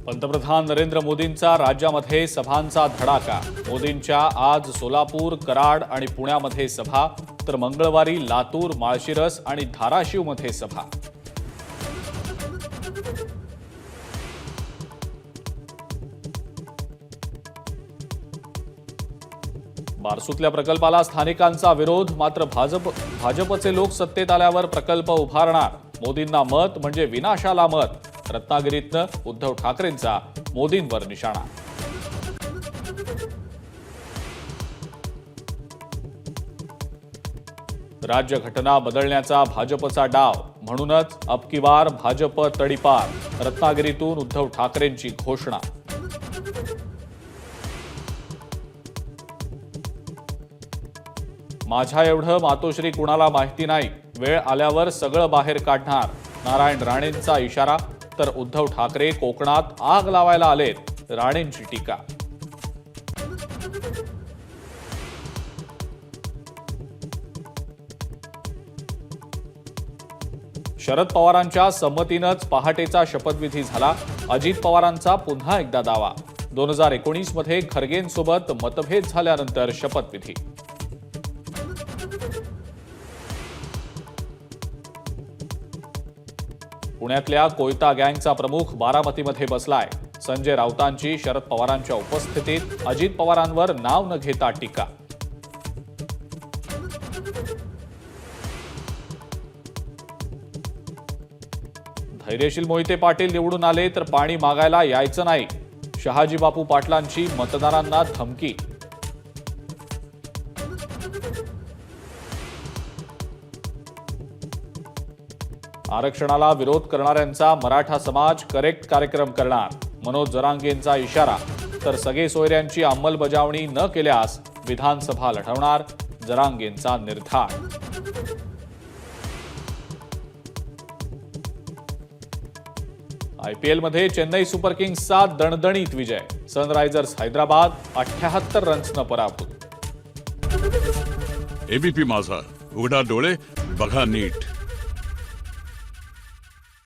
पंतप्रधान नरेंद्र मोदींचा राज्यामध्ये सभांचा धडाका। मोदींच्या आज सोलापूर, कराड आणि पुण्यामध्ये सभा, तर मंगळवारी लातूर, माळशिरस आणि धाराशिवमध्ये सभा। बारसूतल्या प्रकल्पाला स्थानिकांचा विरोध, मात्र भाजपचे लोक सत्तेत आल्यावर प्रकल्प उभारणार। मोदींना मत म्हणजे विनाशाला मत। रत्नागिरीतनं उद्धव ठाकरेंचा मोदींवर निशाणा। राज्यघटना बदलण्याचा भाजपचा डाव, म्हणूनच अब की बार भाजप तडीपार। रत्नागिरीतून उद्धव ठाकरेंची घोषणा। माझ्या एवढं मातोश्री कुणाला माहिती नाही, वेळ आल्यावर सगळं बाहेर काढणार। नारायण राणेंचा इशारा, तर उद्धव ठाकरे कोकणात आग लावायला आलेत, राणेंची टीका। शरद पवारांच्या संमतीनंच पहाटेचा शपथविधी झाला। अजित पवारांचा पुन्हा एकदा दावा। 2019 मध्ये खरगेंसोबत मतभेद झाल्यानंतर शपथविधी। पुण्यातल्या कोयता गँगचा प्रमुख बारामतीमध्ये बसलाय। संजय राऊतांची शरद पवारांच्या उपस्थितीत अजित पवारांवर नाव न घेता टीका। धैर्यशील मोहिते पाटील निवडून आले तर पाणी मागायला यायचं नाही, शहाजी बापू पाटलांची मतदारांना धमकी। आरक्षणाला विरोध करणाऱ्यांचा मराठा समाज करेक्ट कार्यक्रम करणार। मनोज जरांगेंचा इशारा, तर सगळे सोयऱ्यांची अंमलबजावणी न केल्यास विधानसभा लढवणार, जरांगेंचा निर्धार। आयपीएलमध्ये चेन्नई सुपर किंग्सचा दणदणीत विजय। सनरायझर्स हैदराबाद 78 रन्सनं पराभूत। एबीपी माझा, उघडा डोळे बघा नीट।